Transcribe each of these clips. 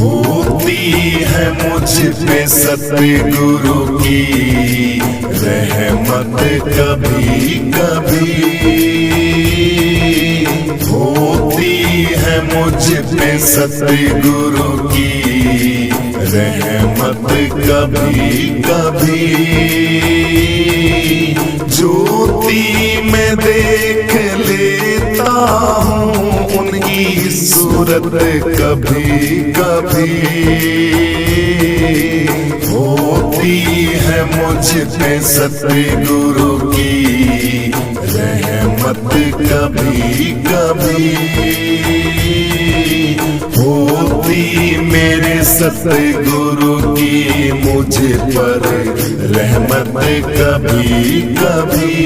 होती है मुझ पे सतगुरु की रहमत कभी कभी, होती है मुझ पे सतगुरु की रहमत कभी कभी। ज्योति में देख लेता हूँ उनकी सूरत कभी कभी, होती है मुझ पे सतगुरु की रहमत कभी कभी, होती मेरे सतगुरु की मुझ पर रहमत कभी कभी।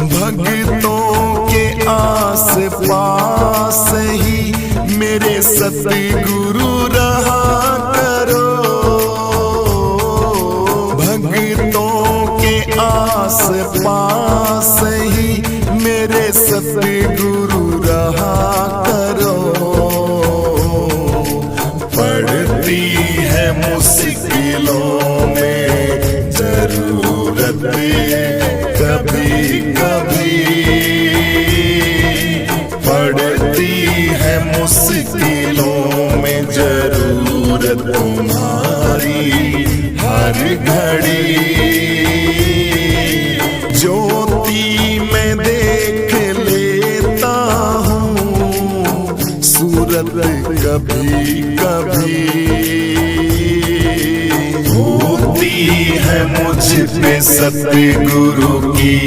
भक्तों के आस पास ही मेरे सतगुरु रहा करो, भक्तों के आस पास ही मेरे सतगुरु रहा करो। पड़ती है मुश्किलों में जरूरत कभी कभी, पड़ती है मुश्किलों में जरूरत तुम्हारी हर घड़ी। ज्योति में देख लेता हूँ सूरत कभी कभी, होती है मुझ पे सतगुरु की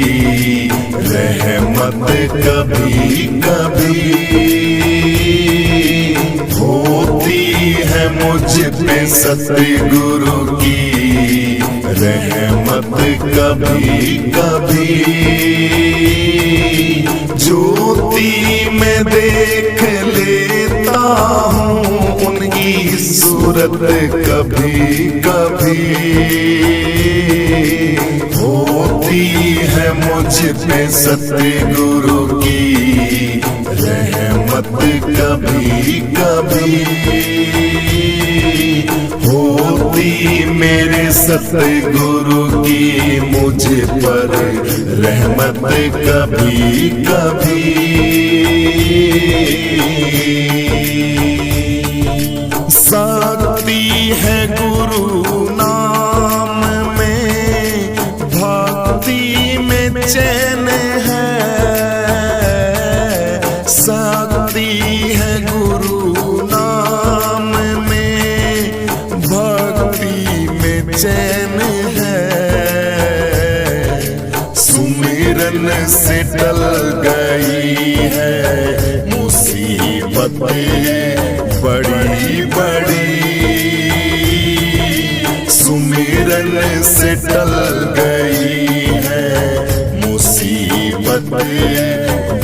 रहमत कभी कभी, होती है मुझ पे सतगुरु की रहमत कभी कभी। ज्योति में देख लेता हूँ उनकी सूरत कभी कभी, होती है मुझ पे सतगुरु की रहमत कभी कभी, होती मेरे सतगुरु की मुझ पर रहमत कभी कभी। शक्ति है गुरु नाम में, भक्ति में चैन है, शक्ति है गुरु नाम में, भक्ति में चैन है। सुमिरन से टल गई है मुसीबतें बड़ी बड़ी, सुमिरन से टल गई है मुसीबतें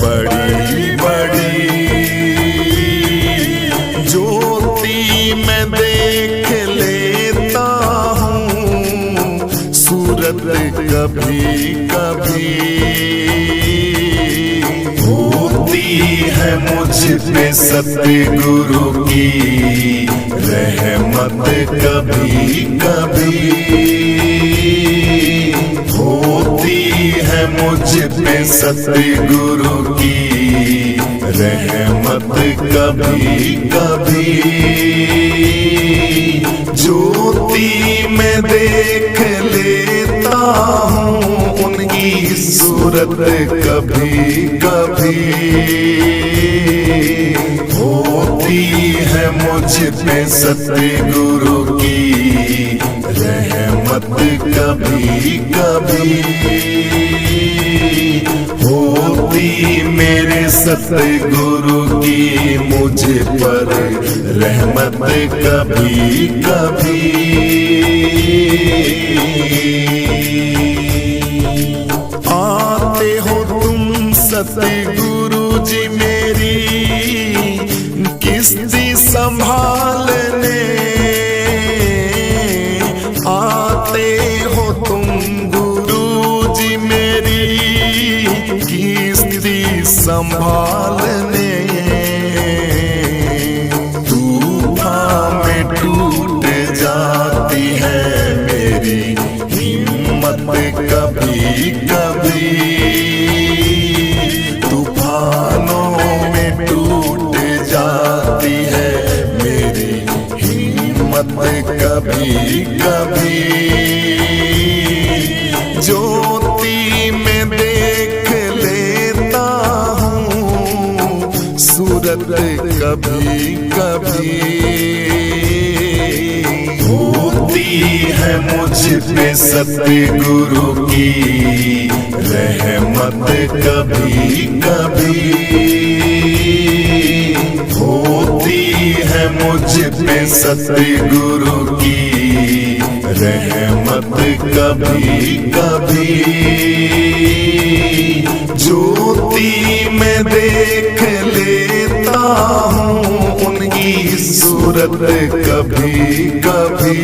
बड़ी बड़ी। ज्योति में देख लेता हूँ सूरत कभी कभी, होती है मुझ पे सतगुरु की रहमत कभी कभी, होती है मुझ पे सतगुरु की रहमत कभी कभी। ज्योति में देख लेता हूँ उनकी सूरत कभी कभी, होती है मुझ पे सतगुरु की रहमत कभी कभी, होती मेरे सतगुरु की मुझ पर रहमत कभी कभी। आते हो तुम सतगुरु जी मेरी किस्ती संभालने, आते हो तुम गुरु जी मेरी किस्ती संभालने। कभी कभी ज्योति में देख लेता हूँ सूरत कभी कभी होती है मुझ पे सतगुरु की रहमत कभी कभी होती है मुझ पे सतगुरु की रहमत कभी कभी ज्योति में देख लेता हूँ उनकी सूरत कभी कभी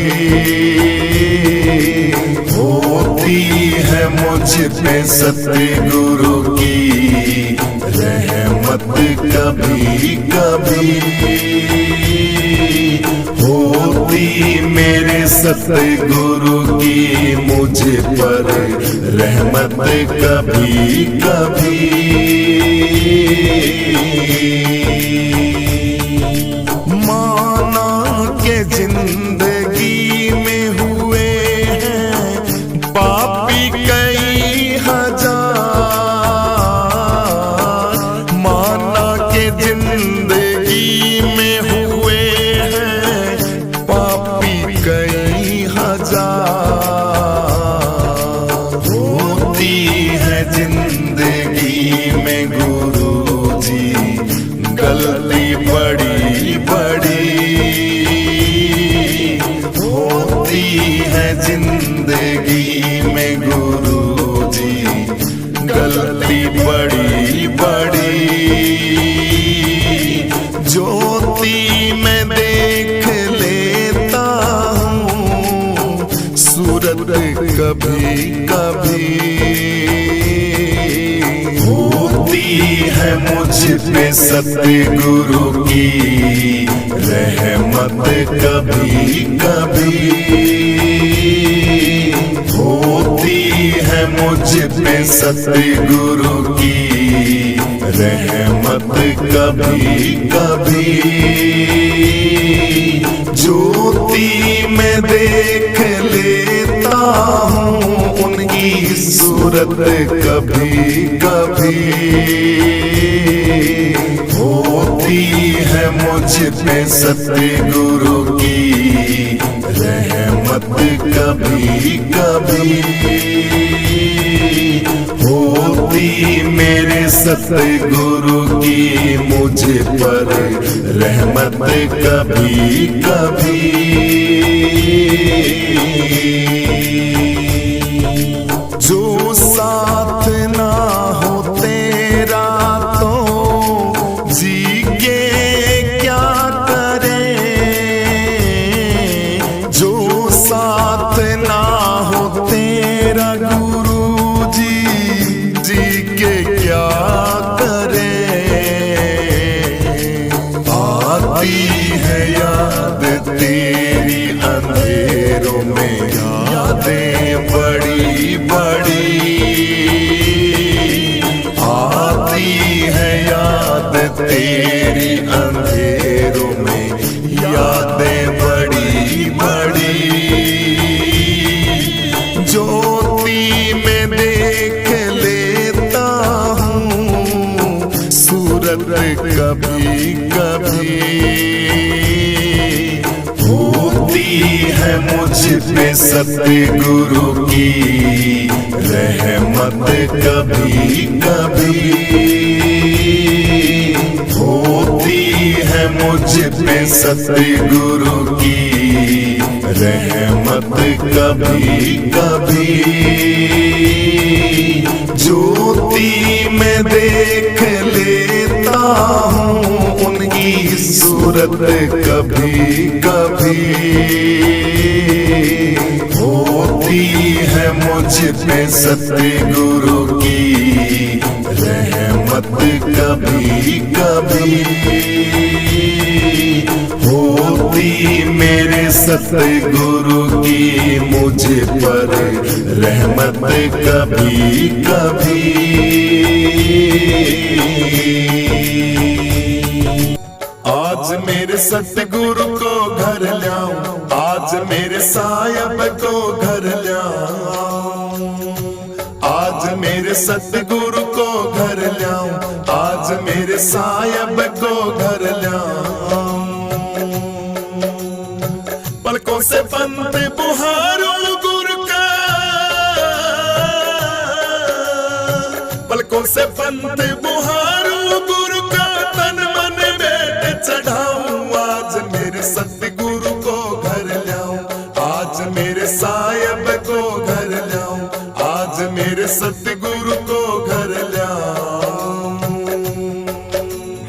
होती है मुझ पे सतगुरु की रहमत कभी कभी होती मेरे सतगुरु की मुझ पर रहमत कभी कभी माना के जिंदगी में हुए हैं पापी कई हजार माना के जिंदगी में हुए हैं पापी कई हजार होती है जिंदगी में गुरुजी गलती बड़ी बड़ी होती है जिंदगी में गुरुजी गलती बड़ी बड़ी ज्योति में देख लेता हूँ सूरत कभी कभी होती है मुझ पे सतगुरु की रहमत कभी कभी होती है मुझ पे सतगुरु की रहमत कभी कभी ज्योति में देख लेता हूँ उनकी सूरत कभी कभी होती है मुझ पे सतगुरु की रहमत कभी कभी होती मेरे सतगुरु की मुझ पर रहमत कभी कभी जो साथ ना हो तेरा तो जी के क्या करे जो साथ ना हो तेरा गुरु जी के क्या करे आती है याद तेरी अंधेरों में यादें बड़ी बड़ी आती है याद तेरी अंधेरों में यादें बड़ी बड़ी ज्योति में देख लेता हूँ सूरत कभी कभी होती है मुझ पे सतगुरु की रहमत कभी कभी होती है मुझ पे सतगुरु की रहमत कभी कभी ज्योति में देख लेता हूँ उनकी सूरत कभी कभी होती है मुझ पे सतगुरु की रहमत कभी कभी होती मेरे सतगुरु की मुझ पर रहमत कभी कभी आज मेरे सतगुरु को घर लाऊं आज मेरे साहिब को घर लाऊं, आज मेरे सतगुरु को घर लाऊं, आज मेरे साहिब को घर लाऊं। पलकों से पंत बुहारूं गुरु का, पलकों से पंत बुहारूं गुरु का, तन मन बेट चढ़ाऊं, आज मेरे सतगुरु को घर लाऊं, आज मेरे साहिब को घर लाऊं, आज मेरे सतगुरु को घर लाऊं।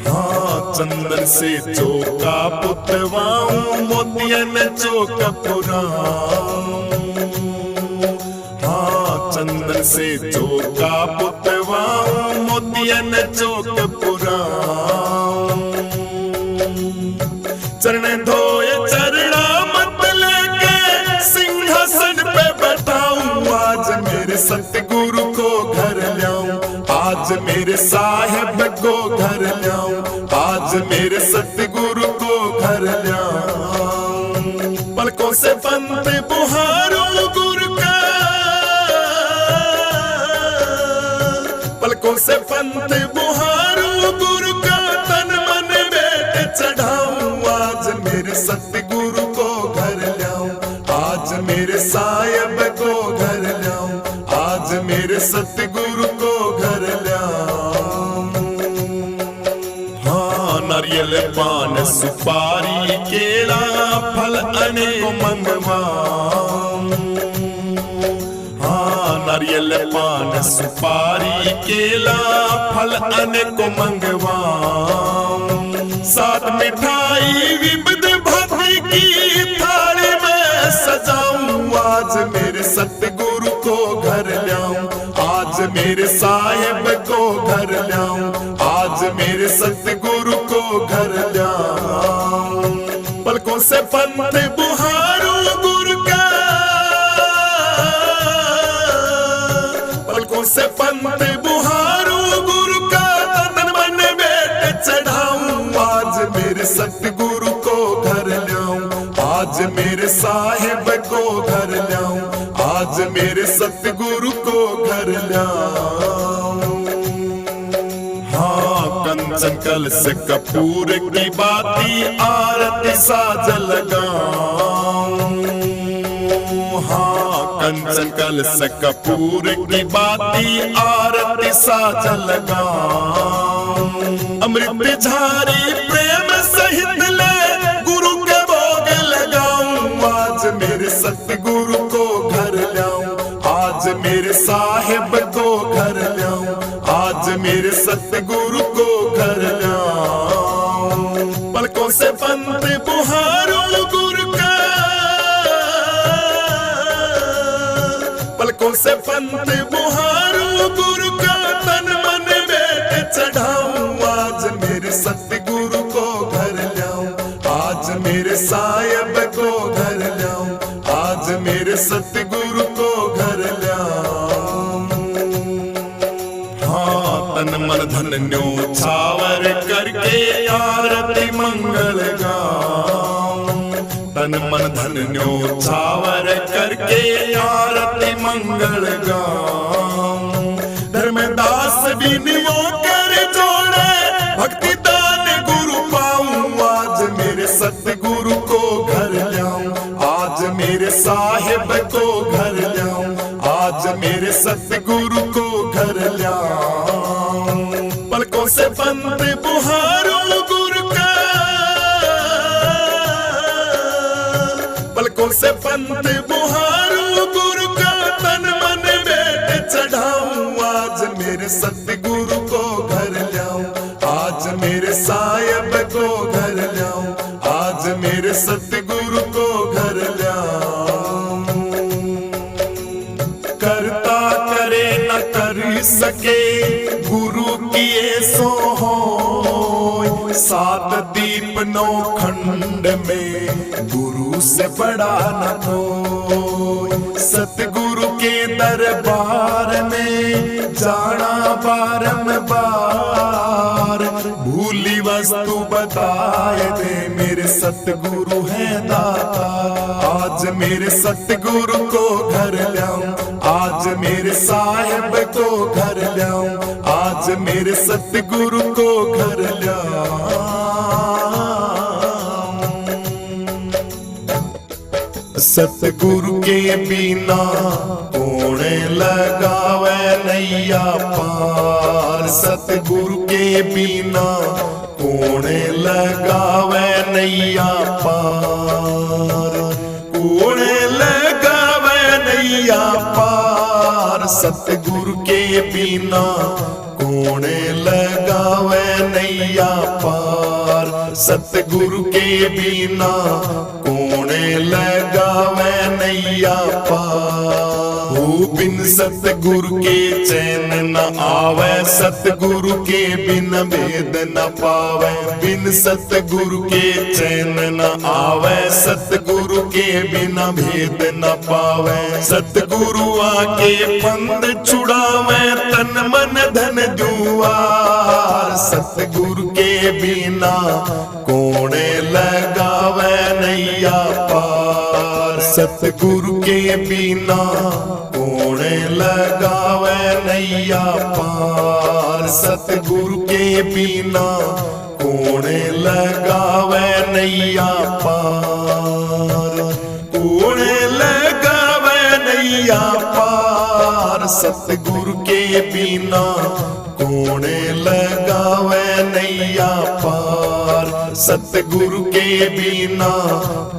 हाँ, चंदन से चौका पुतवाऊं, मोतियन चौक पुराऊं, हाँ चंदन से चौका पुतवाऊं, मोतियन चौक पुराऊं। चरण धोए चरणा मत लेके सिंहासन पे बैठाऊं, आज मेरे सतगुरु को घर लाऊं, आज मेरे साहिब को घर लाऊं, आज मेरे सतगुरु को घर लाऊं। पलकों से पंत बुहारूं गुरु का, पलकों से पंत बुहारूं गुरु का, तन मन बेट चढ़ाऊं, आज मेरे सतगुरु को घर लाऊं, आज मेरे साहिब को घर लाऊं, आज मेरे सतगुरु को घर लाऊं। हाँ, नारियल पान सुपारी केला फल अनेक मंगवाऊं, हाँ नारियल पान सुपारी केला फल अनेक मंगवाऊं। साथ मिठाई विविध भांति की थाली में सजाऊं, आज मेरे सतगुरु को घर लाऊं, आज मेरे साहिब को घर लाऊं, आज मेरे सतगुरु को घर लाऊं। पलकों से पंत बुहारूं गुरु का, पलकों से पंत बुहारूं गुरु का, तन मन बेट चढ़ाऊं, आज मेरे सतगुरु को घर लाऊं, आज मेरे साहिब को घर लाऊं, आज मेरे सतगुरु को घर लाऊं। हाँ, कंचन कलश कपूर की बाती आरती साज लगाऊं, हाँ कंचन कलश कपूर की बाती आरती साज लगाऊं। अमृत झारी प्रेम सहित ले गुरु के भोग लगाऊं, आज मेरे सतगुरु को घर लाऊं, आज मेरे साहिब को घर लाऊं, आज मेरे सतगुरु को घर लाऊं। पलकों से पंत बुहारूं गुरु का, पलकों से पंत बुहारूं गुरु का, तन मन बेट चढ़ाऊं, आज मेरे सतगुरु को घर लाऊं, आज मेरे साहिब को घर लाऊं, आज मेरे सतगुरु को घर लाऊं। हाँ, तन मन धन न्योछावर करके आरती मंगल गाऊं, तन मन धन न्योछावर करके आरती मंगल गाऊं। धर्मदास बिनवो कर जोड़े भक्ति दान गुरु पाऊं, आज मेरे सतगुरु को घर लाऊं, आज मेरे साहिब को घर लाऊं, आज मेरे सतगुरु को घर लाऊं। पलकों से पंत बुहारूं गुरु का, पलकों से पंत बुहारूं गुरु का, तन मन बेट चढ़ाऊं, आज मेरे सतगुरु को घर लाऊं, आज मेरे साहिब को घर लाऊं, आज मेरे सतगुरु को घर लाऊं। करता करे न कर सके गुरु किए सो होय, सात दीप नौ खंड में गुरु से बड़ा न कोई। सतगुरु के दरबार में जाना बारंबार, भूली वस्तु बताए दे मेरे सतगुरु है दाता, आज आज मेरे सतगुरु को घर लाऊं, आज मेरे साहिब को घर लाऊं, आज मेरे सतगुरु को घर लाऊं। सतगुरु के बिना कौन लगावे नैया पार, सतगुरु के बिना कौन लगावे नैया पार, कौन लगावे नैया पार, सतगुरु के बिना कौन लगावे नैया पार, सतगुरु के बिना कौन लगावे नैया पार। हो बिन सतगुरु के चैन न आवे, सतगुरु के बिन भेद न पावे, बिन सतगुरु के चैन न आवे, सतगुरु के बिना भेद न पावे। सतगुरु आके पंद छुड़ावे, तन मन धन जुआर, सतगुरु के बिना कौन लगावे नैया पार, सतगुरु के बिना कौन लगावे नैया पार, सतगुरु के बिना कौन लगावे नैया पार, कौन लगावे नैया पार, सतगुरु के बिना कौन लगावे नैया पार, सतगुरु के बिना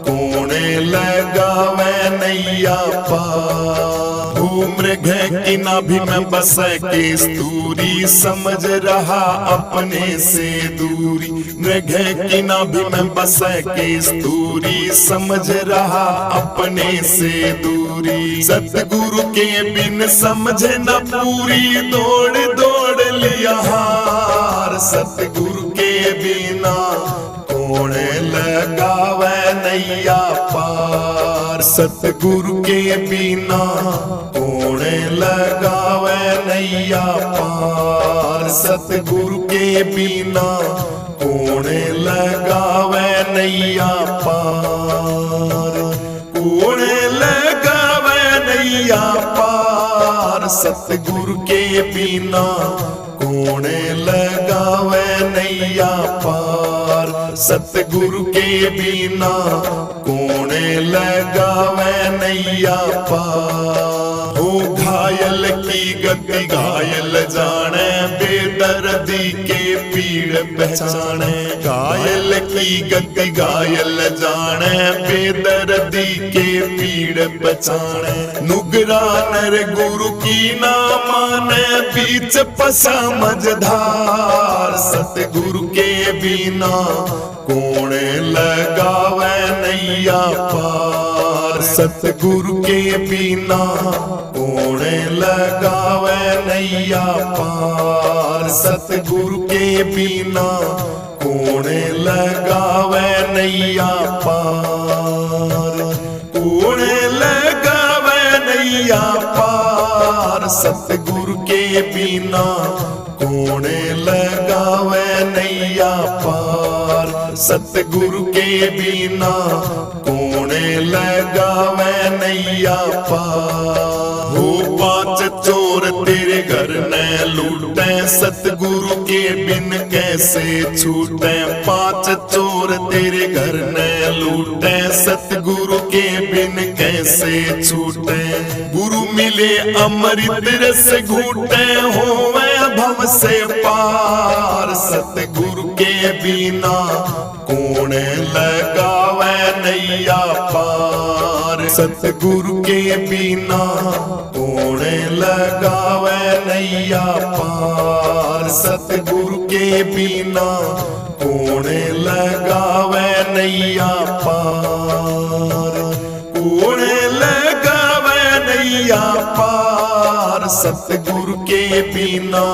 कौन लगावे नैया पार। मृग की नाभि में बस के स्तूरी, समझ रहा अपने से दूरी, मृग की नाभि में बस के स्तूरी, समझ रहा अपने से दूरी। सतगुरु के बिन समझे न पूरी, दौड़ दौड़ लिया हार, सतगुरु के बिना कौन लगावे नैया पार, सतगुरु के बिना कौन लगावे नैया पार, सतगुरु के बिना कौन लगावे नैया पार, कौन लगावे नैया पार, सतगुरु के बिना कौन लगावे नैया पार, सतगुरु के बिना कौन लगावे नैया पार। हो घायल की गति घायल जाने, बेदर्दी के पीड़ पहचाने, घायल की गति घायल जाने, बेदर्दी के पीड़ पहचाने। नुगरा नर गुरु की ना माने, बीच पसा मझधार, सतगुरु के बिना कौन लगावे नैया पार, सतगुरु के बिना कौन लगावे नैया पार, सतगुरु के बिना कौन लगावे नैया पार, कौन लगावे नैया पार, सतगुरु के बिना कौन लगावे नैया पार, सतगुरु के बिना कौन लगावे नैया पार। हो पांच चोर तेरे घर न लूटे, सतगुरु के बिन कैसे छूटे, पांच चोर तेरे घर न लूटे, सतगुरु के बिन कैसे छूटे। गुरु मिले अमृत रस घूटे, होवे भव से पार, सतगुरु के बिना कौन लगावे नैया पार, सतगुरु के बिना कौन लगावे नैया पार, सतगुरु के बिना कौन लगावे नैया पार, कौन लगावे नैया पार, सतगुरु के बिना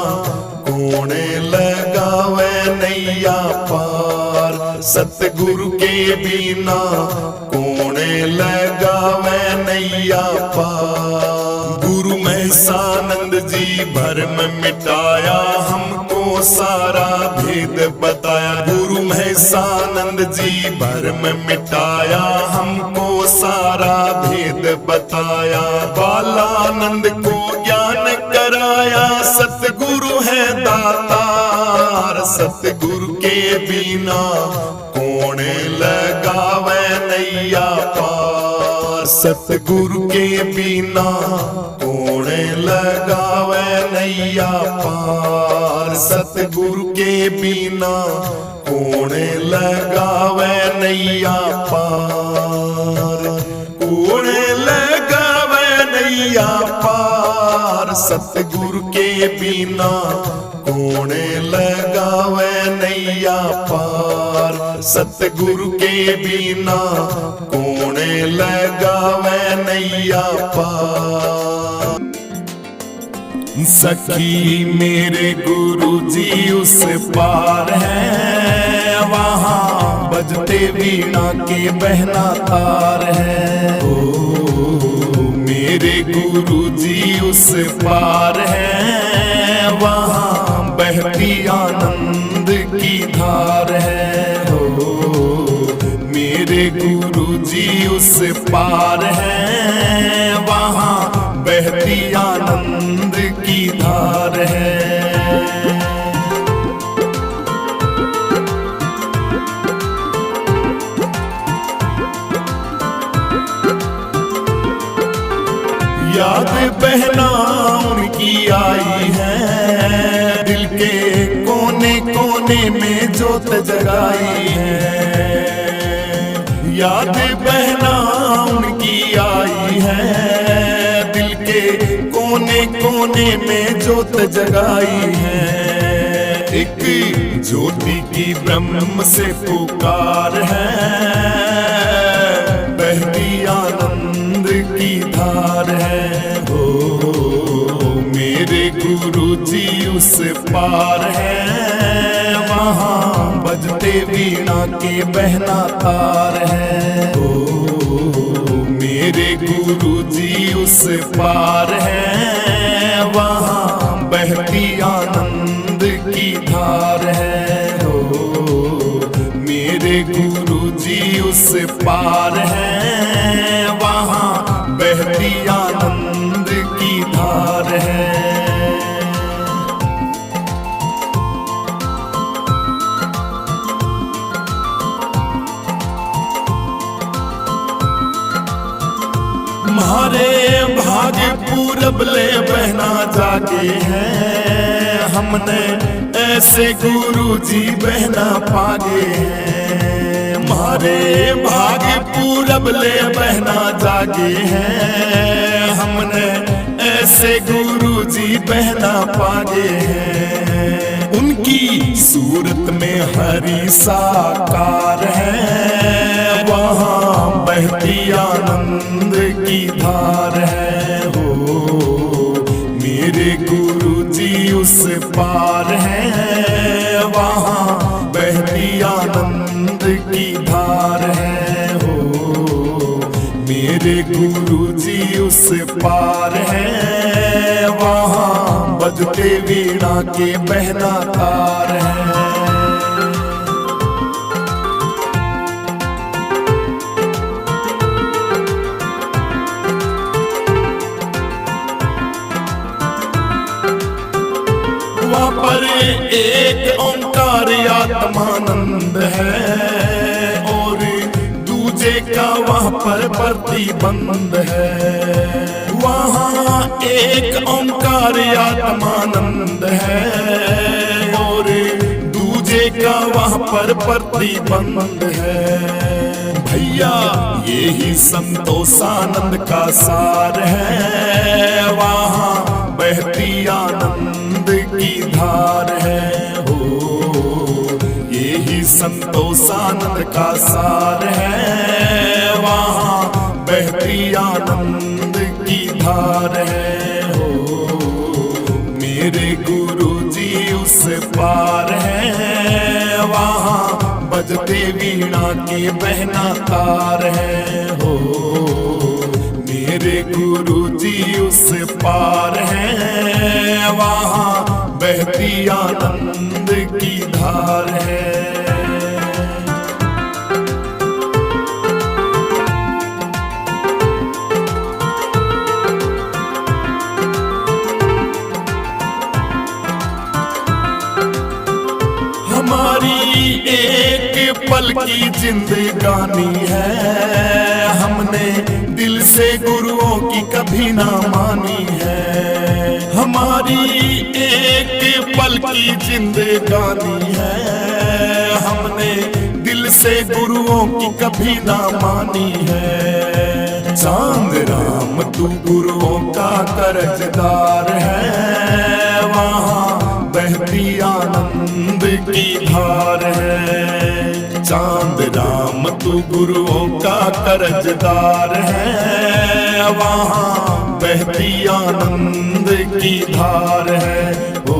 कौन लगावे नैया पार, सतगुरु के बिना कौन लगावे नैया पार। गुरु महसानंद जी भरम मिटाया, हमको सारा भेद बताया, गुरु महसानंद जी भरम मिटाया, हमको सारा सारा भेद बताया, बालानंद को ज्ञान कराया। सतगुरु है दातार, सतगुरु के बिना कौन लगावे नैया पार। सतगुरु के बिना कौन लगावे नैया पार। सतगुरु के बिना कौन लगावे नैया पार। कौन लगावे नैया पार। सतगुरु के बिना कौन लगावे नैया पार। सतगुरु के बिना कौन लगावे नैया पार। सखी मेरे गुरु जी उस पार है, वहाँ बजते वीणा के बहना तार है। ओ मेरे गुरु जी उस पार है, वहाँ बहती आनंद की धार है। ओ मेरे गुरु जी उस पार है, वहाँ बहती आनंद की धार है। याद बहना उनकी आई है, दिल के कोने कोने में जोत जगाई है। याद बहना उनकी आई है, दिल के कोने कोने में जोत जगाई है। एक ज्योति की ब्रह्म से पुकार है, बहती आनंद की धार है। हो मेरे गुरु जी उस पार है, वहाँ बजते वीणा के बहना तार है। हो मेरे गुरु जी उस पार है, वहाँ बहती आनंद की धार है। हो मेरे गुरु जी उस पार है, वहाँ बहती आनंद की धार है। हमारे भाग्य पूरब ले बहना जागे हैं, हमने ऐसे गुरु जी बहना पागे हैं। हमारे भाग्य पूरब ले बहना जागे हैं, हमने ऐसे गुरु जी बहना पागे हैं। उनकी सूरत में हरि साकार है, वहाँ बहती आनंद की धार है। हो मेरे गुरु जी उस पार है, वहाँ बहती आनंद की धार है। हो मेरे गुरु जी उस पार है, वहाँ बजते वीणा के बहना तार है। वहाँ पर एक ओंकार आत्मानंद है, और दूजे का वहाँ पर प्रतिबंध है। वहाँ एक ओंकार आत्मानंद है, और दूजे का वहाँ पर प्रतिबंध है। भैया यही संतोषानंद का सार है, वहाँ बहती आनंद की धार है। हो यही संतोषानंद का सार है, वहाँ बहती आनंद की धार है। हो मेरे गुरु जी उस पार है, वहाँ बजते वीणा के बहना तार है। हो मेरे गुरु जी उस पार है, वहाँ बहती आनंद की धार है। एक पल की जिंदगानी है, हमने दिल से गुरुओं की कभी ना मानी है। हमारी एक पल की जिंदगानी है, हमने दिल से गुरुओं की कभी ना मानी है। चांद राम तू गुरुओं का कर्जदार है, वहाँ बहती आनंद की धार है। चांद राम तू गुरुओं का कर्जदार है, वहाँ बहती आनंद की धार है। ओ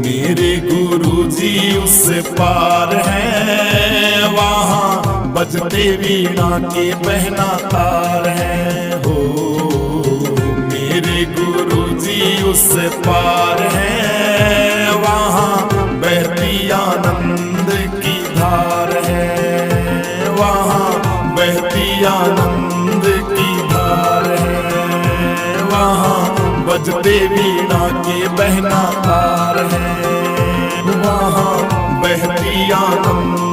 मेरे गुरुजी उस पार है, वहाँ बजते वीणा के बहना तार है। हो मेरे गुरुजी उस पार है, वहाँ बहती आनंद की धार है, वहाँ बहती आनंद की धार है, वहाँ बजते वीणा के बहना तार है, वहाँ बहती आनंद